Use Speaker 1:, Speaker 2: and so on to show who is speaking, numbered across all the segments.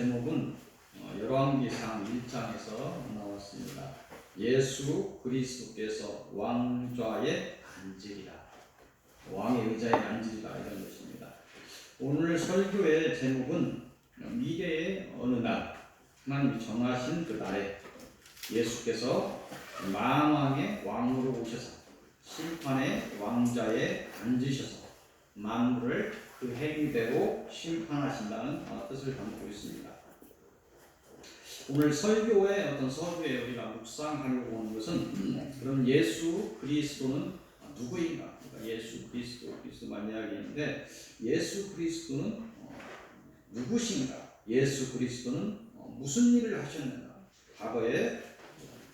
Speaker 1: 제목은 열왕기상 1장에서 나왔습니다. 예수 그리스도께서 왕좌에 앉으리라. 왕의 의자에 앉으리라, 이런 것입니다. 오늘 설교의 제목은 미래의 어느 날, 하나님이 정하신 그 날에 예수께서 만왕의 왕으로 오셔서 심판의 왕좌에 앉으셔서 만물을 그 행위대로 심판하신다는 뜻을 담고 있습니다. 오늘 설교의 어떤 서두에 우리가 묵상하려고 하는 것은 그럼 예수 그리스도는 누구인가? 그러니까 예수 그리스도만 이야기했는데 예수 그리스도는 누구신가? 예수 그리스도는 무슨 일을 하셨는가? 과거에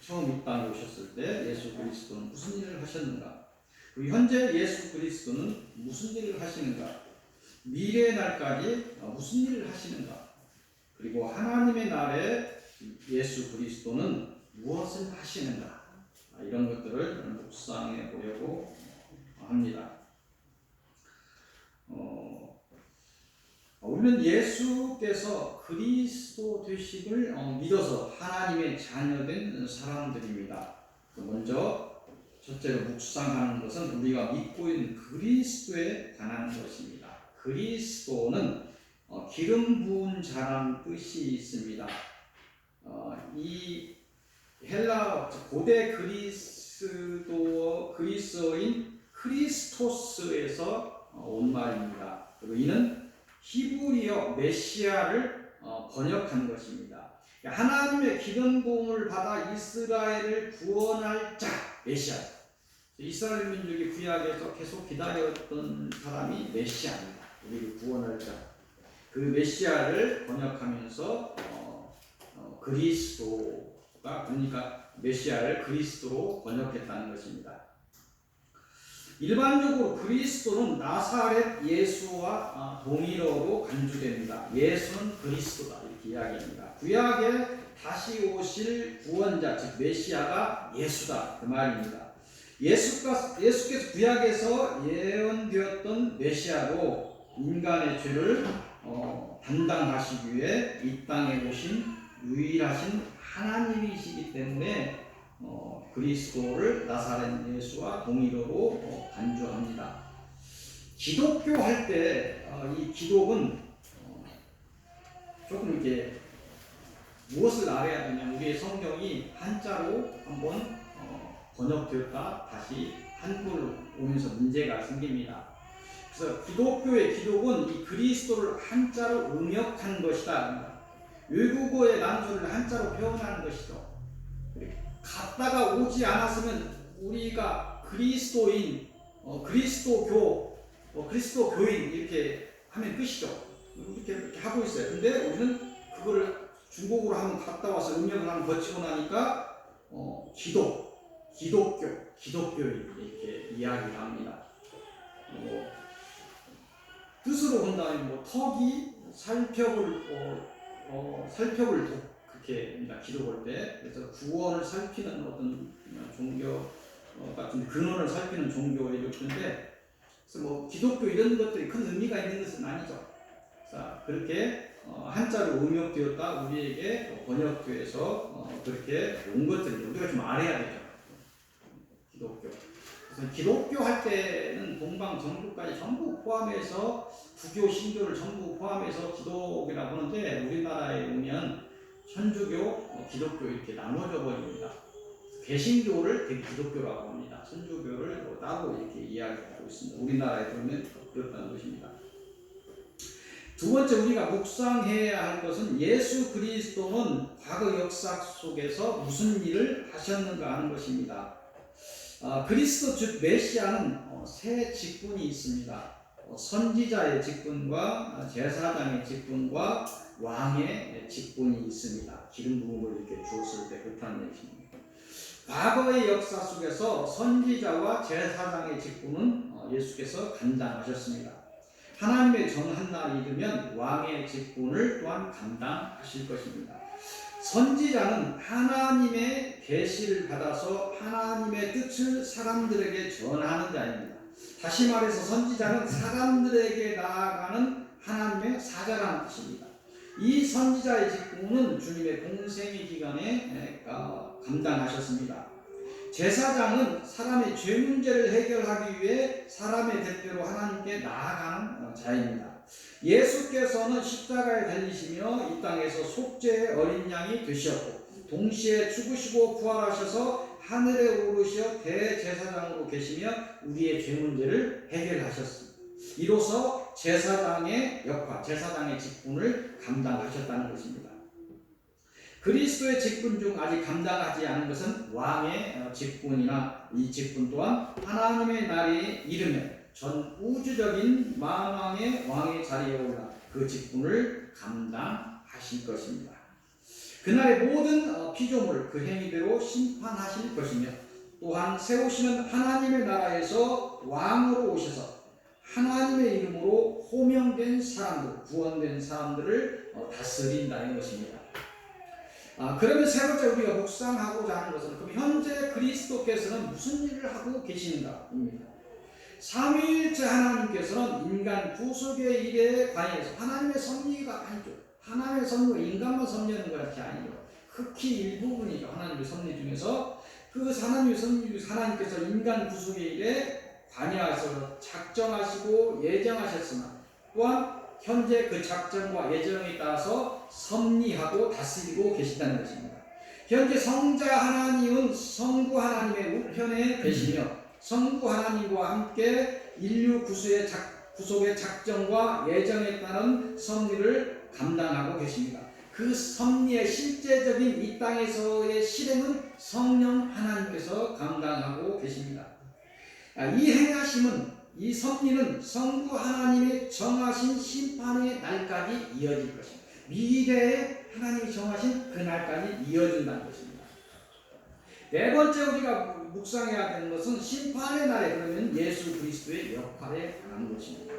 Speaker 1: 처음 이 땅에 오셨을 때 예수 그리스도는 무슨 일을 하셨는가? 그리고 현재 예수 그리스도는 무슨 일을 하시는가? 미래의 날까지 무슨 일을 하시는가? 그리고 하나님의 날에 예수 그리스도는 무엇을 하시는가? 이런 것들을 묵상해 보려고 합니다. 우리는 예수께서 그리스도 되심을 믿어서 하나님의 자녀된 사람들입니다. 먼저 첫째로 묵상하는 것은 우리가 믿고 있는 그리스도에 관한 것입니다. 그리스도는 기름 부은 자라는 뜻이 있습니다. 이 헬라 고대 그리스어인 크리스토스에서 온 말입니다. 그리고 이는 히브리어 메시아를 번역한 것입니다. 하나님의 기름 부음을 받아 이스라엘을 구원할 자, 메시아. 이스라엘 민족이 구약에서 계속 기다렸던 사람이 메시아입니다. 우리를 구원할 자. 그 메시아를 번역하면서 그리스도가, 그러니까 메시아를 그리스도로 번역했다는 것입니다. 일반적으로 그리스도는 나사렛 예수와 동일어로 간주됩니다. 예수는 그리스도다, 이렇게 이야기합니다. 구약에 다시 오실 구원자, 즉 메시아가 예수다, 그 말입니다. 예수께서 구약에서 예언되었던 메시아로 인간의 죄를 담당하시기 위해 이 땅에 오신 유일하신 하나님이시기 때문에 그리스도를 나사렛 예수와 동일어로 간주합니다. 기독교 할 때 이 기독은 조금 이렇게 무엇을 알아야 되냐, 우리의 성경이 한자로 한번 번역되었다 다시 한글로 오면서 문제가 생깁니다. 그래서 기독교의 기독은 이 그리스도를 한자로 응역한 것이다. 외국어의 난조를 한자로 표현하는 것이죠. 갔다가 오지 않았으면 우리가 그리스도인, 그리스도교, 그리스도교인 이렇게 하면 끝이죠. 이렇게 하고 있어요. 근데 우리는 그거를 중국어로 한번 갔다 와서 응역을 한번 거치고 나니까 기독교인 이렇게 이야기를 합니다. 뜻으로 본다면 터기, 살펴볼 그렇게입니다. 기도할 때. 그래서 구원을 살피는 어떤 종교 같은 근원을 살피는 종교 이렇게. 그래서 기독교 이런 것들이 큰 의미가 있는 것은 아니죠. 자, 그렇게 한자로 응역되었다 우리에게 번역돼서 그렇게 온 것들을 우리가 좀 알아야 되죠. 기독교. 그래서 기독교 할 때는 동방 정교까지 전부 포함해서 부교, 신교를 전부 포함해서 기독이라고 하는데 우리나라에 오면 천주교, 기독교 이렇게 나눠져 버립니다. 개신교를 대기독교라고 합니다. 천주교를 따로 이렇게 이야기하고 있습니다. 우리나라에 보면 그렇다는 것입니다. 두 번째 우리가 묵상해야 할 것은 예수 그리스도는 과거 역사 속에서 무슨 일을 하셨는가 하는 것입니다. 그리스도 즉 메시아는 세 직분이 있습니다. 선지자의 직분과 제사장의 직분과 왕의 직분이 있습니다. 기름 부음을 이렇게 주었을 때 그렇다는 얘기입니다. 과거의 역사 속에서 선지자와 제사장의 직분은 예수께서 감당하셨습니다. 하나님의 정한 날이 이르면 왕의 직분을 또한 감당하실 것입니다. 선지자는 하나님의 계시를 받아서 하나님의 뜻을 사람들에게 전하는 자입니다. 다시 말해서 선지자는 사람들에게 나아가는 하나님의 사자라는 뜻입니다. 이 선지자의 직분은 주님의 공생의 기간에 감당하셨습니다. 제사장은 사람의 죄 문제를 해결하기 위해 사람의 대표로 하나님께 나아가는 자입니다. 예수께서는 십자가에 달리시며 이 땅에서 속죄의 어린 양이 되셨고 동시에 죽으시고 부활하셔서 하늘에 오르셔 대제사장으로 계시며 우리의 죄 문제를 해결하셨습니다. 이로써 제사장의 역할, 제사장의 직분을 감당하셨다는 것입니다. 그리스도의 직분 중 아직 감당하지 않은 것은 왕의 직분이나 이 직분 또한 하나님의 날이 이르면 전 우주적인 만왕의 왕의 자리에 올라 그 직분을 감당하실 것입니다. 그날의 모든 피조물을 그 행위대로 심판하실 것이며 또한 세우시는 하나님의 나라에서 왕으로 오셔서 하나님의 이름으로 호명된 사람들, 구원된 사람들을 다스린다는 것입니다. 그러면 세 번째 우리가 묵상하고자 하는 것은 그럼 현재 그리스도께서는 무슨 일을 하고 계시는가입니다. 삼위일체 하나님께서는 인간 구속의 일에 관해서 하나님의 섭리가 아니죠. 하나님의 섭리가 인간만 섭리하는 것이 아니죠. 극히 일부분이죠. 하나님의 섭리 중에서 그 하나님의 섭리 중 하나님께서 인간 구속의 일에 관여하셔서 작정하시고 예정하셨으나 또한 현재 그 작정과 예정에 따라서 섭리하고 다스리고 계신다는 것입니다. 현재 성자 하나님은 성부 하나님의 우편에 계시며 성부 하나님과 함께 인류 구속의 작정과 예정에 따른 섭리를 감당하고 계십니다. 그 섭리의 실제적인 이 땅에서의 실행은 성령 하나님께서 감당하고 계십니다. 이 행하심은 이 섭리는 성부 하나님의 정하신 심판의 날까지 이어질 것입니다. 미래에 하나님이 정하신 그 날까지 이어진다는 것입니다. 네 번째 우리가 묵상해야 되는 것은 심판의 날에 그러면 예수 그리스도의 역할에 관한 것입니다.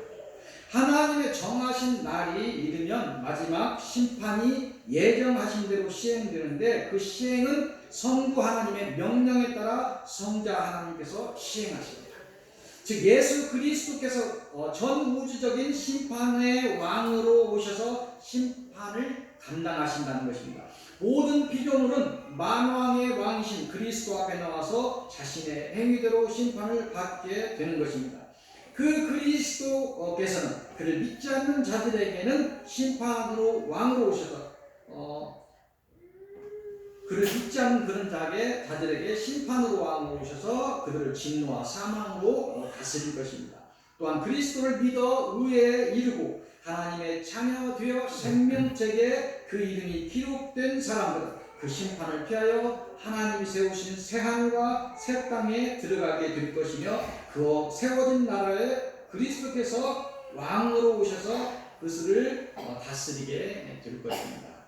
Speaker 1: 하나님의 정하신 날이 이르면 마지막 심판이 예정하신 대로 시행되는데 그 시행은 성부 하나님의 명령에 따라 성자 하나님께서 시행하십니다. 즉 예수 그리스도께서 전 우주적인 심판의 왕으로 오셔서 심판을 감당하신다는 것입니다. 모든 피조물은 만왕의 왕이신 그리스도 앞에 나와서 자신의 행위대로 심판을 받게 되는 것입니다. 그 그리스도께서는 그를 믿지 않는 자들에게는 심판으로 왕으로 오셔서 그를 믿지 않는 그런 자들에게 심판으로 왕으로 오셔서 그들을 진노와 사망으로 다스릴 것입니다. 또한 그리스도를 믿어 의에 이르고 하나님의 자녀되어 생명책에 그 이름이 기록된 사람들은 그 심판을 피하여 하나님이 세우신 새하늘과 새 땅에 들어가게 될 것이며 그 세워진 나라에 그리스도께서 왕으로 오셔서 그것을 다스리게 될 것입니다.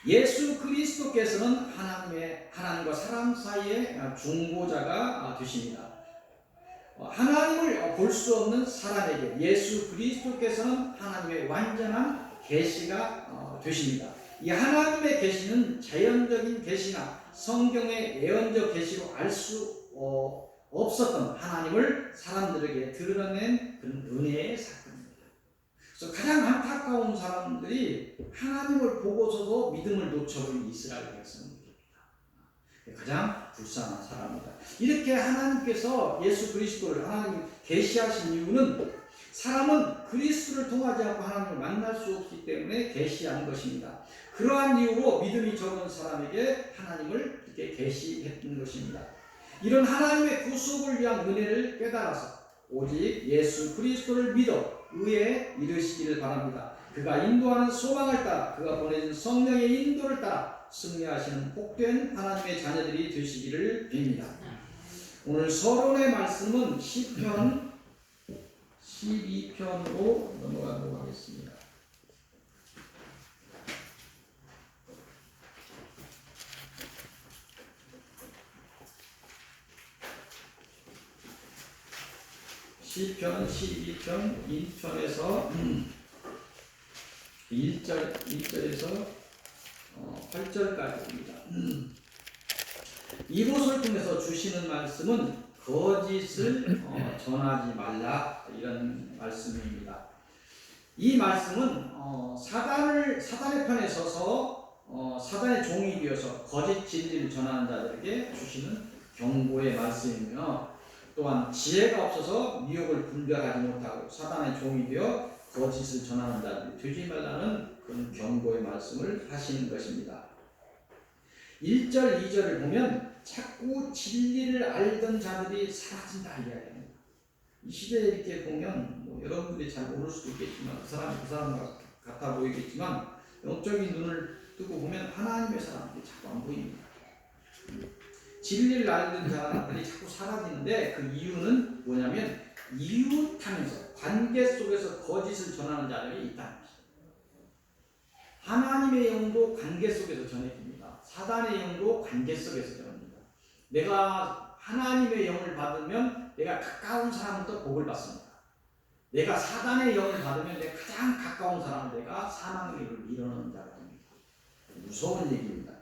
Speaker 1: 예수 그리스도께서는 하나님과 사람 사이의 중보자가 되십니다. 하나님을 볼 수 없는 사람에게 예수 그리스도께서는 하나님의 완전한 계시가 되십니다. 이 하나님의 계시는 자연적인 계시나 성경의 예언적 계시로 알 수 없었던 하나님을 사람들에게 드러낸 그런 은혜의 사건입니다. 그래서 가장 안타까운 사람들이 하나님을 보고서도 믿음을 놓쳐버린 이스라엘 백성입니다. 가장 불쌍한 사람입니다. 이렇게 하나님께서 예수 그리스도를 하나님 계시하신 이유는 사람은 그리스도를 통하지 않고 하나님을 만날 수 없기 때문에 계시한 것입니다. 그러한 이유로 믿음이 적은 사람에게 하나님을 이렇게 계시했던 것입니다. 이런 하나님의 구속을 위한 은혜를 깨달아서 오직 예수 그리스도를 믿어 의에 이르시기를 바랍니다. 그가 인도하는 소망을 따라 그가 보내준 성령의 인도를 따라 승리하시는 복된 하나님의 자녀들이 되시기를 빕니다. 오늘 서론의 말씀은 시편 12편으로 넘어가도록 하겠습니다. 시편 12편 1편에서 1절에서 8절까지입니다. 이곳을 통해서 주시는 말씀은 거짓을 전하지 말라 이런 말씀입니다. 이 말씀은 사단의 편에 서서 사단의 종이 되어서 거짓 진리를 전하는 자들에게 주시는 경고의 말씀이며, 또한 지혜가 없어서 미혹을 분별하지 못하고 사단의 종이 되어 거짓을 전하는 자들이 되지 말라는 그런 경고의 말씀을 하시는 것입니다. 1절, 2절을 보면 자꾸 진리를 알던 자들이 사라진다 이야기합니다. 이 시대에 이렇게 보면 여러분들이 잘 모를 수도 있겠지만 그 사람 같아 보이겠지만 영적인 눈을 뜨고 보면 하나님의 사람들이 자꾸 안 보입니다. 진리를 알던 자들이 자꾸 사라지는데 그 이유는 뭐냐면 이웃하면서 관계 속에서 거짓을 전하는 자들이 있다는 것입니다. 하나님의 영도 관계 속에서 전해집니다. 사단의 영도 관계 속에서 전합니다. 내가 하나님의 영을 받으면 내가 가까운 사람부터 복을 받습니다. 내가 사단의 영을 받으면 내가 가장 가까운 사람을 내가 사망의 길을 밀어넣는 자가 됩니다. 무서운 얘기입니다.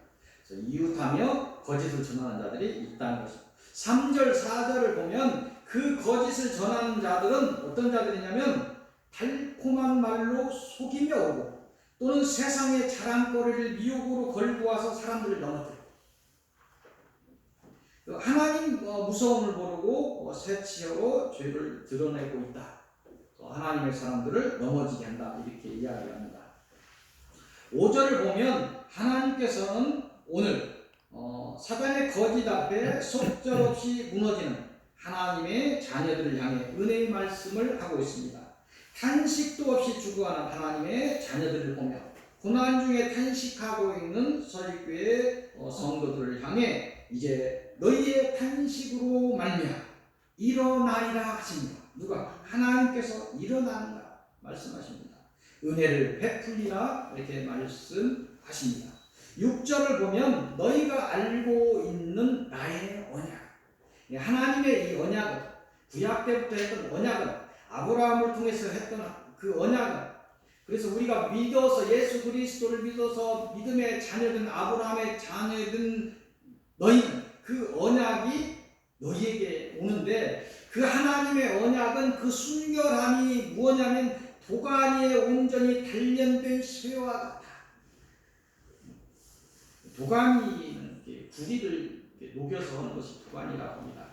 Speaker 1: 그래서 이웃하며 거짓을 전하는 자들이 있다는 것입니다. 3절, 4절을 보면 그 거짓을 전하는 자들은 어떤 자들이냐면 달콤한 말로 속이며 오고 또는 세상의 자랑거리를 미혹으로 걸고 와서 사람들을 넘어뜨려. 하나님 무서움을 모르고 새치어로 죄를 드러내고 있다. 하나님의 사람들을 넘어지게 한다. 이렇게 이야기합니다. 5절을 보면 하나님께서는 오늘 사단의 거짓 앞에 속절없이 무너지는 하나님의 자녀들을 향해 은혜의 말씀을 하고 있습니다. 탄식도 없이 죽어가는 하나님의 자녀들을 보며 고난 중에 탄식하고 있는 서울교회 성도들을 향해 이제 너희의 탄식으로 말미암아 일어나리라 하십니다. 누가? 하나님께서 일어나는가 말씀하십니다. 은혜를 베풀리라 이렇게 말씀하십니다. 6절을 보면 너희가 알고 있는 나의 언약, 하나님의 이 언약은 구약 때부터 했던 언약은 아브라함을 통해서 했던 그 언약은, 그래서 우리가 믿어서 예수 그리스도를 믿어서 믿음의 자녀든 아브라함의 자녀든 너희는 그 언약이 너희에게 오는데 그 하나님의 언약은 그 순결함이 무엇냐면 도가니에 온전히 단련된 쇠와 같다. 도가니는 구리를 녹여서 하는 것이 도가니라고 합니다.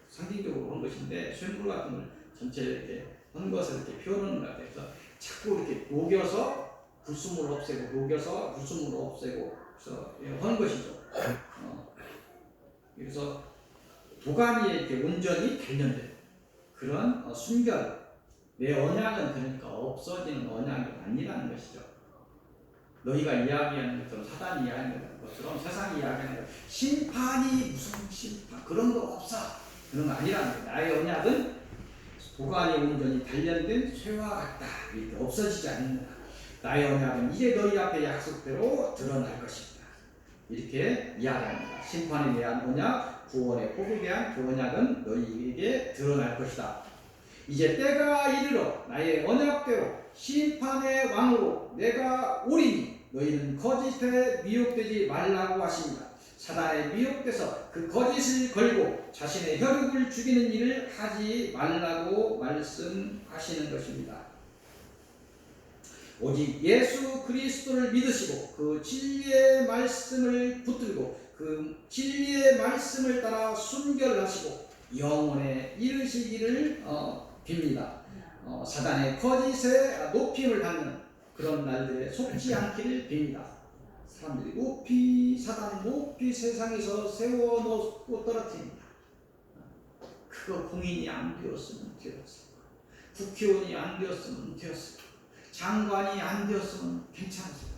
Speaker 1: 상징적으로 한 것인데 쇠물 같은 걸 전체 이렇게 한 것을 이렇게 표현하는 것 같아요. 그래서 자꾸 이렇게 녹여서 불순물을 없애고 녹여서 불순물을 없애고 그래서 하는 것이죠. 그래서 도가니에 이렇게 온전히 단련된 그런 순결, 내 언약은 그러니까 없어지는 언약이 아니라는 것이죠. 너희가 이야기하는 것처럼 사단이 이야기하는 것처럼 세상이 이야기하는 것 심판이 무슨 심판 그런 거 없어, 그런 거 아니라는 거예요. 나의 언약은 도가니 온전히 단련된 쇠와 같다. 이렇게 없어지지 않는다. 나의 언약은 이제 너희 앞에 약속대로 드러날 것입니다. 이렇게 이야기합니다. 심판에 대한 언약, 구원의 복에 대한 그 언약은 너희에게 드러날 것이다. 이제 때가 이르러 나의 언약대로 심판의 왕으로 내가 오리니 너희는 거짓에 미혹되지 말라고 하십니다. 사단에 미혹돼서 그 거짓을 걸고 자신의 혈육을 죽이는 일을 하지 말라고 말씀하시는 것입니다. 오직 예수 그리스도를 믿으시고 그 진리의 말씀을 붙들고 그 진리의 말씀을 따라 순결하시고 영원에 이르시기를 빕니다. 사단의 거짓에 높임을 받는 그런 날들에 속지 않기를 빕니다. 사람들이 사단이 높이 세상에서 세워놓고 떨어뜨립니다. 그거 공인이 안 되었으면 되었을 거예요. 국회의원이 안 되었으면 되었을 거예요. 장관이 안 되었으면 괜찮았을 거예요.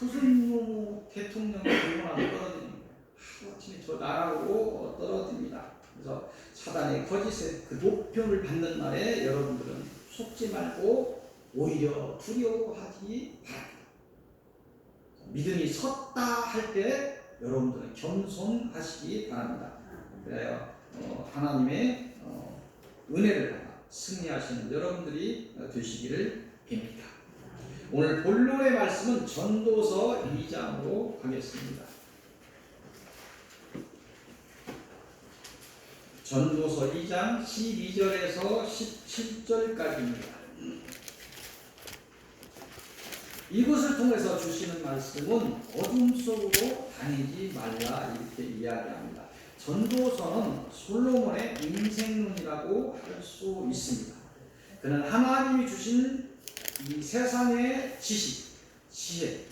Speaker 1: 무슨 대통령이 되거나 떨어지는 거예요. 하루아침에 저 나라로 떨어집니다. 그래서 사단의 거짓에 그 높임을 받는 날에 여러분들은 속지 말고 오히려 두려워하지 바랍니다. 믿음이 섰다 할 때 여러분들은 겸손하시기 바랍니다. 그래야 하나님의 은혜를 받아 승리하시는 여러분들이 되시기를 빕니다. 오늘 본론의 말씀은 전도서 2장으로 가겠습니다. 전도서 2장 12절에서 17절까지입니다. 이것을 통해서 주시는 말씀은 어둠 속으로 다니지 말라 이렇게 이야기합니다. 전도서는 솔로몬의 인생론이라고 할 수 있습니다. 그는 하나님이 주신 이 세상의 지식, 지혜.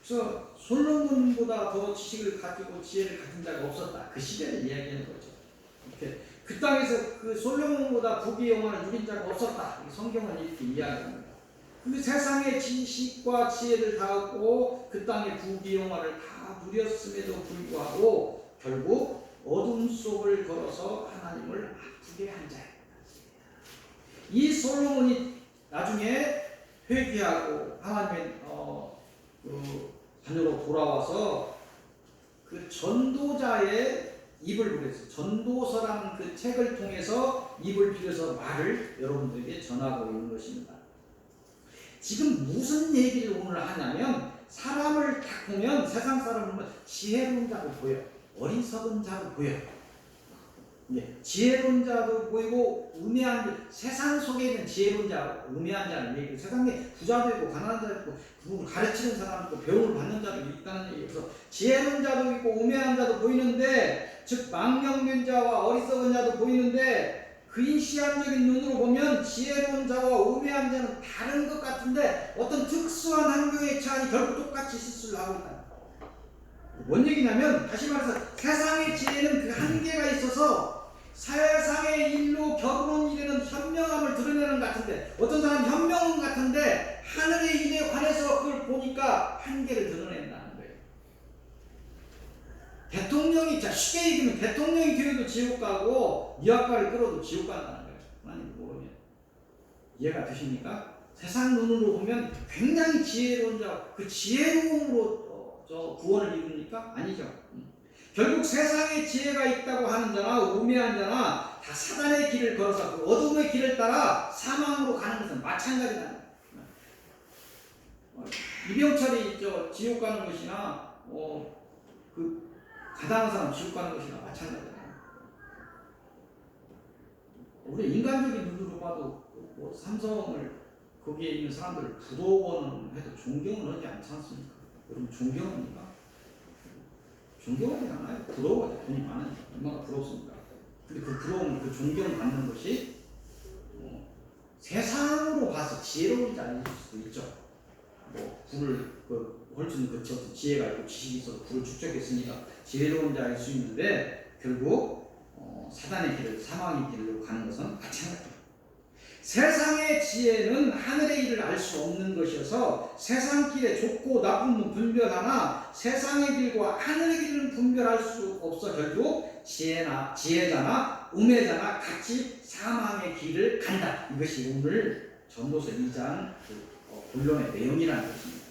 Speaker 1: 그래서 솔로몬보다 더 지식을 가지고 지혜를 가진 자가 없었다. 그 시대를 이야기하는 거죠. 이렇게 그 땅에서 그 솔로몬보다 부귀 영화를 누린 자가 없었다. 성경은 이렇게 이야기합니다. 그 세상의 지식과 지혜를 다 얻고 그 땅의 부귀 영화를 다 누렸음에도 불구하고 결국 어둠 속을 걸어서 하나님을 아프게 한 자입니다. 이 솔로몬이 나중에 회개하고 하나님의 자녀로 돌아와서 그 전도자의 입을 빌어서 전도서라는 그 책을 통해서 입을 빌어서 말을 여러분들에게 전하고 있는 것입니다. 지금 무슨 얘기를 오늘 하냐면 사람을 딱 보면 세상 사람을 보면 지혜로운 자도 보여, 어리석은 자도 보여. 네, 지혜로운 자도 보이고 우매한 세상 속에 있는 지혜로운 자, 우매한 자는 얘기. 세상에 부자도 있고 가난한 자도 있고 누구를 가르치는 사람도 있고 배움을 받는 자도 있다는 얘기에서 지혜로운 자도 있고 우매한 자도 보이는데, 즉 망령된 자와 어리석은 자도 보이는데 그 인시한적인 눈으로 보면 지혜로운 자와 우매한 자는 다른 것 같은데 어떤 특수한 환경에 처하니 결국 똑같이 실수를 하고 있다. 뭔 얘기냐면 다시 말해서 세상의 지혜는 그 한계가 있어서 세상의 일로 결혼 일에는 현명함을 드러내는 것 같은데 어떤 사람은 현명한 것 같은데 하늘의 일에 관해서 그걸 보니까 한계를 드러낸다는 거예요. 대통령이 쉽게 얘기하면 대통령이 되어도 지옥 가고 미학과를 끌어도 지옥 간다는 거예요. 하나님 모르면. 이해가 되십니까? 세상 눈으로 보면 굉장히 지혜로운 자, 그 지혜로움으로 구원을 이룹니까? 아니죠. 결국 세상에 지혜가 있다고 하는 자나 우매한 자나 다 사단의 길을 걸어서 그 어둠의 길을 따라 사망으로 가는 것은 마찬가지다. 이병철이 지옥 가는 것이나 그 가난한 사람 지옥 가는 것이나 마찬가지다. 우리 인간적인 눈으로 봐도 삼성을 거기에 있는 사람들 부도원은 해도 존경은 하지 않지 않습니까? 여러분 존경합니까? 존경하지 않아요. 부러워요. 돈이 많으니까. 얼마나 부럽습니까? 근데 그 부러움, 그 존경받는 것이 세상으로 봐서 지혜로운 자일 수도 있죠. 불을 헐주는 그 지혜가 있고 지식이 있어서 불을 축적했으니까 지혜로운 자일 수 있는데 결국 사단의 길을 사망의 길로 가는 것은 마찬가지입니다. 세상의 지혜는 하늘의 일을 알 수 없는 것이어서 세상 길에 좋고 나쁨은 분별하나 세상의 길과 하늘의 길은 분별할 수 없어 결국 지혜자나 우매자나 같이 사망의 길을 간다. 이것이 오늘 전도서 2장 본론의 내용이라는 것입니다.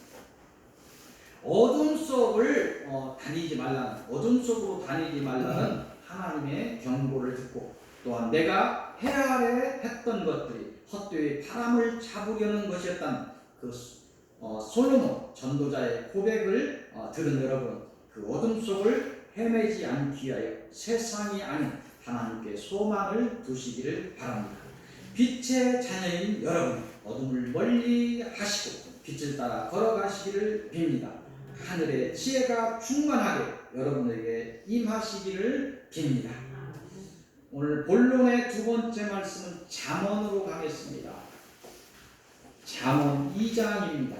Speaker 1: 어둠 속을 다니지 말라는, 어둠 속으로 다니지 말라는 하나님의 경고를 듣고 또한 내가 해 아래 했던 것들이 헛되이 바람을 잡으려는 것이었다는 그 솔로몬 전도자의 고백을 들은 여러분, 그 어둠 속을 헤매지 않기 위하여 세상이 아닌 하나님께 소망을 두시기를 바랍니다. 빛의 자녀인 여러분, 어둠을 멀리 하시고 빛을 따라 걸어가시기를 빕니다. 하늘의 지혜가 충만하게 여러분에게 임하시기를 빕니다. 오늘 본론의 두 번째 말씀은 잠언으로 가겠습니다. 잠언 2장입니다.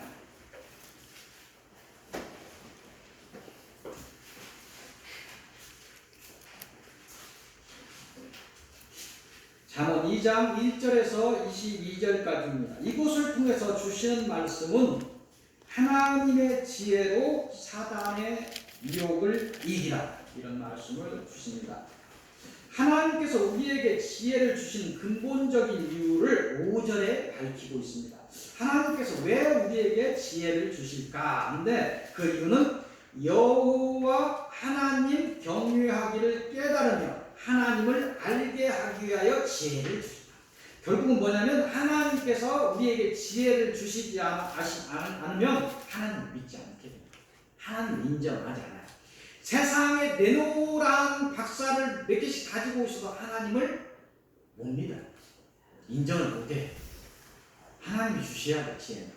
Speaker 1: 잠언 2장 1절에서 22절까지입니다. 이곳을 통해서 주시는 말씀은 하나님의 지혜로 사단의 유혹을 이기라, 이런 말씀을 주십니다. 하나님께서 우리에게 지혜를 주신 근본적인 이유를 5절에 밝히고 있습니다. 하나님께서 왜 우리에게 지혜를 주실까? 근데 그 이유는 여호와 하나님 경외하기를 깨달으며 하나님을 알게 하기 위하여 지혜를 주신다. 결국은 뭐냐면 하나님께서 우리에게 지혜를 주시지 않으면 하나님을 믿지 않게 됩니다. 하나님을 인정하지 않아요. 세상에 내노란 박사를 몇 개씩 가지고 있어도 하나님을 못 믿어요. 인정을 못해요. 하나님이 주셔야 돼, 지혜는.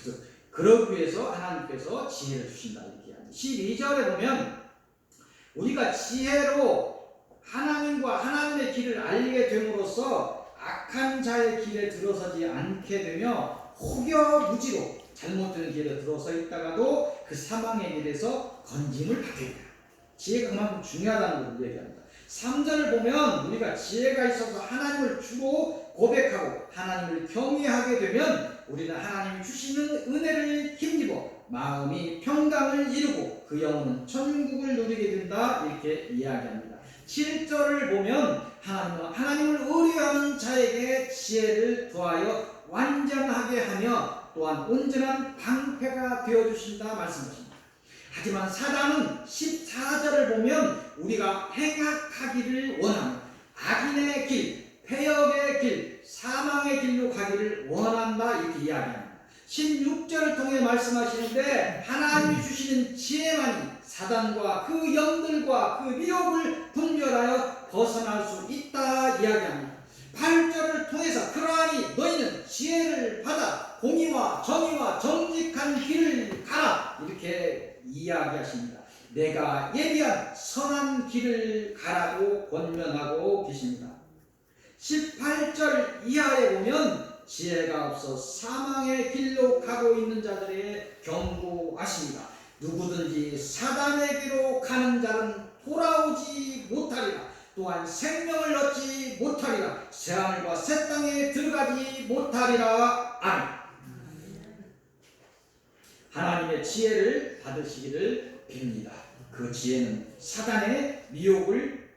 Speaker 1: 그래서 그러기 위해서 하나님께서 지혜를 주신다 이렇게 이야기합니다. 12절에 보면 우리가 지혜로 하나님과 하나님의 길을 알게 됨으로써 악한 자의 길에 들어서지 않게 되며 혹여무지로 잘못된 길에 들어서 있다가도 그 사망의 길에서 건짐을 받게 된다. 지혜가 그만큼 중요하다는 것을 얘기합니다. 3절을 보면 우리가 지혜가 있어서 하나님을 주로 고백하고 하나님을 경외하게 되면 우리는 하나님이 주시는 은혜를 힘입어 마음이 평강을 이루고 그 영혼은 천국을 누리게 된다 이렇게 이야기합니다. 7절을 보면 하나님을 의뢰하는 자에게 지혜를 더하여 완전하게 하며 또한 온전한 방패가 되어주신다 말씀하십니다. 하지만 사단은 14절을 보면 우리가 행악하기를 원하는 악인의 길, 폐역의 길, 사망의 길로 가기를 원한다 이렇게 이야기합니다. 16절을 통해 말씀하시는데 하나님이 주시는 지혜만이 사단과 그 영들과 그 미혹을 분별하여 벗어날 수 있다 이야기합니다. 8절을 통해서 그러하니 너희는 지혜를 받아 공의와 정의와 정직한 길을 가라 이렇게 이야기하십니다. 내가 예비한 선한 길을 가라고 권면하고 계십니다. 18절 이하에 보면 지혜가 없어 사망의 길로 가고 있는 자들의 경고하십니다. 누구든지 사단의 길로 가는 자는 돌아오지 못하리라. 또한 생명을 얻지 못하리라. 새하늘과 새 땅에 들어가지 못하리라. 아멘. 하나님의 지혜를 받으시기를 빕니다. 그 지혜는 사단의 미혹을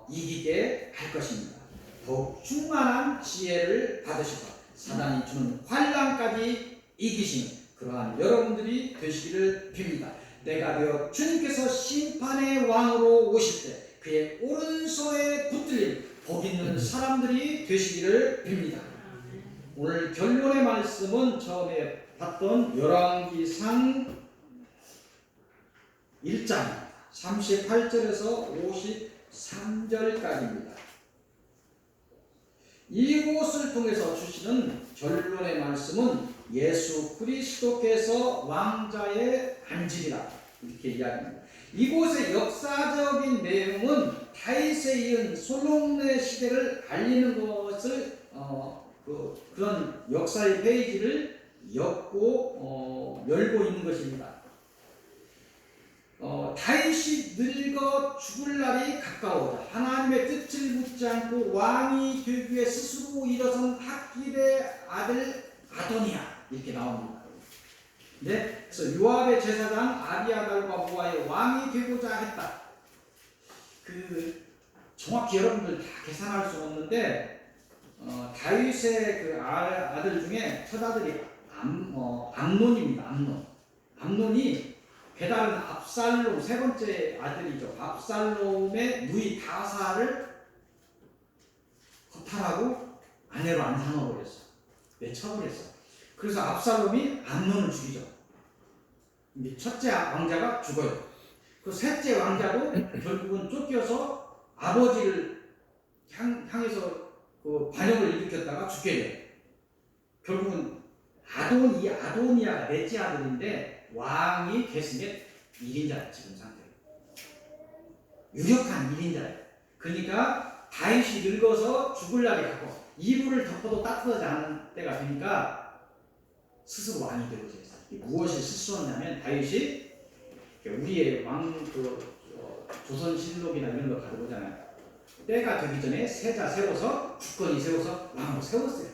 Speaker 1: 이기게 할 것입니다. 더욱 충만한 지혜를 받으시고 사단이 주는 환난까지 이기시는 그러한 여러분들이 되시기를 빕니다. 때가 되어 주님께서 심판의 왕으로 오실 때 그의 오른손에 붙들린 복 있는 사람들이 되시기를 빕니다. 오늘 결론의 말씀은 처음에 봤던 열왕기상 1장 38절에서 53절까지입니다. 이곳을 통해서 주시는 결론의 말씀은 예수 그리스도께서 왕자에 앉으리라 이렇게 이야기합니다. 이곳의 역사적인 내용은 다윗에 이은 솔로몬의 시대를 알리는 것을 그런 역사의 페이지를 열고 있는 것입니다. 다윗이 늙어 죽을 날이 가까워다 하나님의 뜻을 묻지 않고 왕이 되기 위해 스스로 일어선 학길의 아들 아도니아 이렇게 나옵니다. 네, 그래서 요압의 제사장 아비아달과 모아의 왕이 되고자 했다. 정확히 여러분들 다 계산할 수 없는데 다윗의 그 아들 중에 첫 아들이 암논입니다. 암논이 배다른 압살롬 세 번째 아들이죠. 압살롬의 누이 다사를 허탈하고 아내로 안 삼아버렸어. 처벌했어. 그래서 압살롬이 암논을 죽이죠. 첫째 왕자가 죽어요. 그 셋째 왕자도 결국은 쫓겨서 아버지를 향해서 그 반역을 일으켰다가 죽게 돼요. 결국은 아도니아가 넷째 아들인데 왕이 계승의 1인자예요. 지금 상태로 유력한 1인자예요. 그러니까 다윗이 늙어서 죽을 날이 갔고 이불을 덮어도 따뜻하지 않은 때가 되니까 스스로 왕이 되고자 했어요. 무엇이 스스로냐면 다윗이 우리의 조선실록이나 이런 거 가져보잖아요. 때가 되기 전에 세자 세워서 주권이 세워서 왕으로 세웠어요.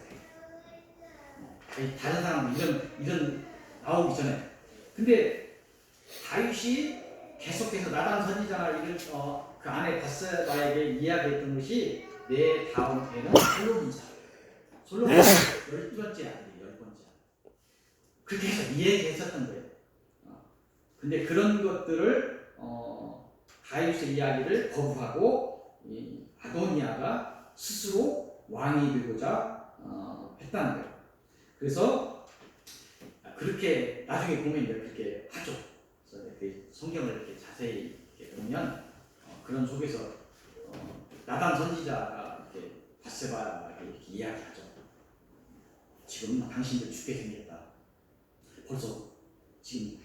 Speaker 1: 다른 사람은 이런 나오기 전에. 근데 다윗이 계속해서 나단 선지자나 그 아내 바세바에게 이야기했던 것이 내 다음 애는 솔로몬이다. 솔로몬이 12번째 아들이 10번째. 그렇게 해서 이야기했었던 거예요. 근데 그런 것들을 다윗의 이야기를 거부하고 이 아도니아가 스스로 왕이 되고자 했다는 거예요. 그래서 그렇게 나중에 보면 그렇게 하죠. 그래서 그 성경을 이렇게 자세히 이렇게 보면 그런 속에서 나단 선지자가 이렇게 바세바에게 이렇게 이야기하죠. 지금 당신들 죽게 생겼다. 벌써 지금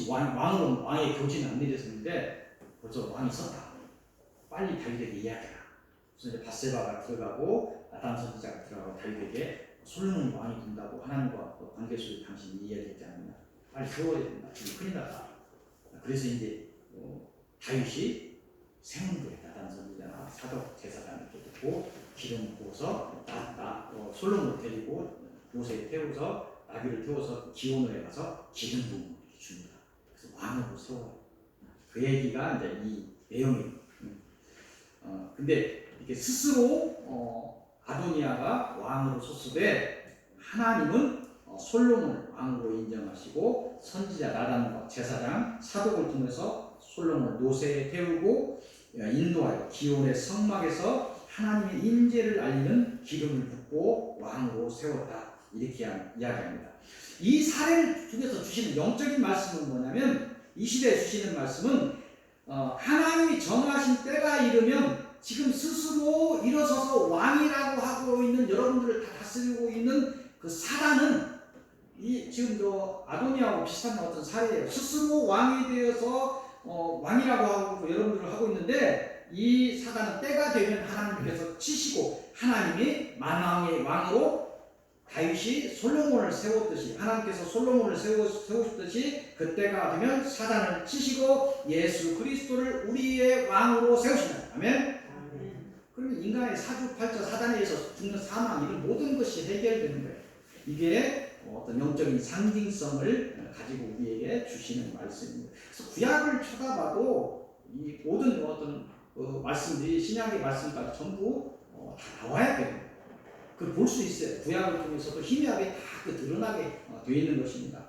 Speaker 1: 왕의 교진이 안 내렸었는데 벌써 왕이 섰다. 빨리 다윗에게 이야기해라. 그래서 이제 밧세바가 들어가고 나단 선지자가 들어가고 다윗에게 솔로몬이 왕이 된다고 하나님과 관계 속에 당신이 이야기했지 않느냐. 빨리 세워야 된다. 지금 큰일 났다. 그래서 이제 다윗이 세운 거예요. 나단 선지자나 사독 제사장을 듣고 기름 부어서 솔로몬을 데리고 모세에 태워서 나귀를 태워서 기온에 가서 기름 부음을 줍니다. 그래서 왕으로 세워요. 그 얘기가 이제 이 내용이에요. 근데 이게 스스로 아도니아가 왕으로 섰으되 하나님은 솔로몬을 왕으로 인정하시고 선지자 나단과 제사장 사독을 통해서 솔로몬을 노새에 태우고 인도하여 기온의 성막에서 하나님의 임재를 알리는 기름을 붓고 왕으로 세웠다. 이렇게 이야기합니다. 이 사례를 통해서 주시는 영적인 말씀은 뭐냐면 이 시대에 주시는 말씀은 하나님이 정하신 때가 이르면 지금 스스로 일어서서 왕이라고 하고 있는 여러분들을 다 다스리고 있는 그 사단은 지금 아도니아하고 비슷한 어떤 사례예요. 스스로 왕이 되어서 왕이라고 하고 여러분들을 하고 있는데 이 사단은 때가 되면 하나님께서 치시고 하나님이 만왕의 왕으로 다윗이 솔로몬을 세웠듯이 하나님께서 솔로몬을 세우셨듯이 그때가 되면 사단을 치시고 예수 그리스도를 우리의 왕으로 세우신다. 아멘. 그러면 인간의 사주팔자 사단에 의해서 죽는 사망 이런 모든 것이 해결되는 거예요. 이게 어떤 영적인 상징성을 가지고 우리에게 주시는 말씀입니다. 그래서 구약을 쳐다봐도 이 모든 어떤 말씀들이 신약의 말씀까지 전부 다 나와야 돼요. 그걸 볼 수 있어요. 구약을 통해서도 희미하게 다 드러나게 되어 있는 것입니다.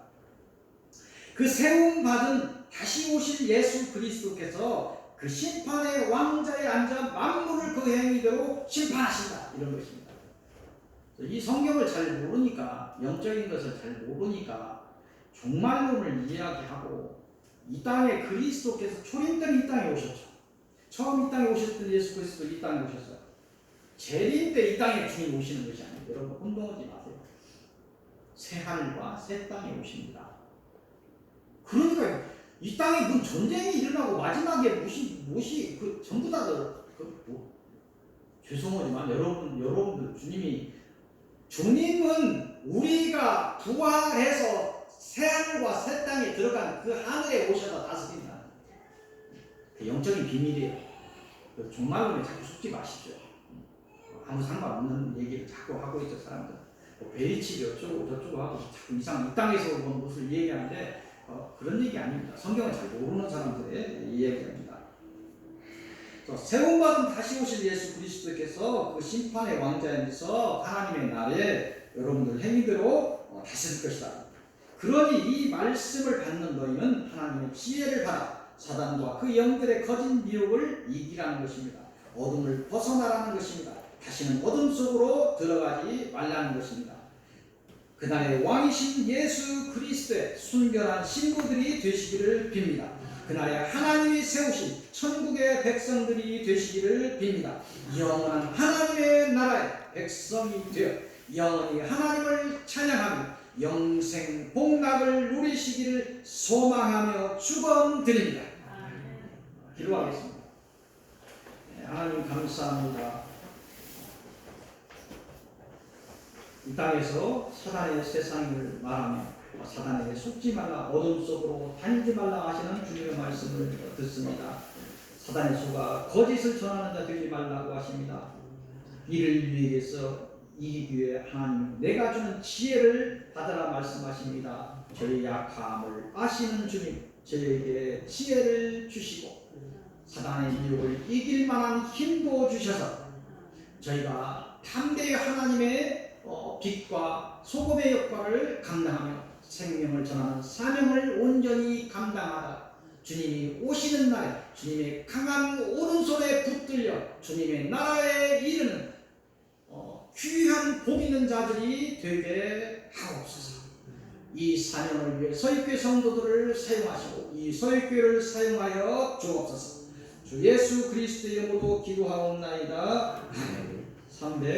Speaker 1: 그 세움 받은 다시 오실 예수 그리스도께서 그 심판의 왕자에 앉아 만물을 그 행위대로 심판하신다. 이런 것입니다. 이 성경을 잘 모르니까 영적인 것을 잘 모르니까 종말론을 이야기하고 이 땅에 그리스도께서 초림 때는 이 땅에 오셨죠. 처음 이 땅에 오셨던 예수 그리스도 이 땅에 오셨어요. 재림 때 이 땅에 주님 오시는 것이 아니에요. 여러분 혼동하지 마세요. 새 하늘과 새 땅에 오십니다. 그러니까 이 땅에 무슨 전쟁이 일어나고 마지막에 무엇이 전부 다 죄송하지만 여러분들 주님은 우리가 부활해서 새 하늘과 새 땅에 들어간 그 하늘에 오셔서 다스린다. 그 영적인 비밀이에요. 종말론에 자꾸 속지 마십시오. 아무 상관없는 얘기를 자꾸 하고 있죠. 사람들 베리치기 어쩌고 저쩌고 하고 자꾸 이 땅에서 본 것을 얘기하는데 그런 얘기 아닙니다. 성경을 잘 모르는 사람들의 이야기입니다. 세움받은 다시 오실 예수 그리스도께서 그 심판의 왕자에서 하나님의 날에 여러분들 행위대로 다스릴 것이다. 그러니 이 말씀을 받는 너희는 하나님의 지혜를 받아 사단과 그 영들의 거짓 미혹을 이기라는 것입니다. 어둠을 벗어나라는 것입니다. 다시는 어둠 속으로 들어가지 말라는 것입니다. 그날의 왕이신 예수 그리스도의 순결한 신부들이 되시기를 빕니다. 그날에 하나님이 세우신 천국의 백성들이 되시기를 빕니다. 영원한 하나님의 나라의 백성이 되어 영원히 하나님을 찬양하며 영생 복락을 누리시기를 소망하며 축원드립니다. 기도하겠습니다. 하나님 감사합니다. 이 땅에서 사단의 세상을 말하며 사단에게 속지 말라 어둠 속으로 다니지 말라 하시는 주님의 말씀을 듣습니다. 사단의 수가 거짓을 전하는 자 되지 말라고 하십니다. 이를 위해서 이기기 위해 하나님 내가 주는 지혜를 받으라 말씀하십니다. 저희 약함을 아시는 주님 저희에게 지혜를 주시고 사단의 미혹을 이길 만한 힘도 주셔서 저희가 담대히 하나님의 빛과 소금의 역할을 감당하며 생명을 전하는 사명을 온전히 감당하다 주님이 오시는 날에 주님의 강한 오른손에 붙들려 주님의 나라에 이르는 귀한 복 있는 자들이 되게 하옵소서. 이 사명을 위해 서익교회 성도들을 사용하시고 이 서익교회를 사용하여 주옵소서. 주 예수 그리스도의 이름으로 기도하옵나이다. 아멘. 300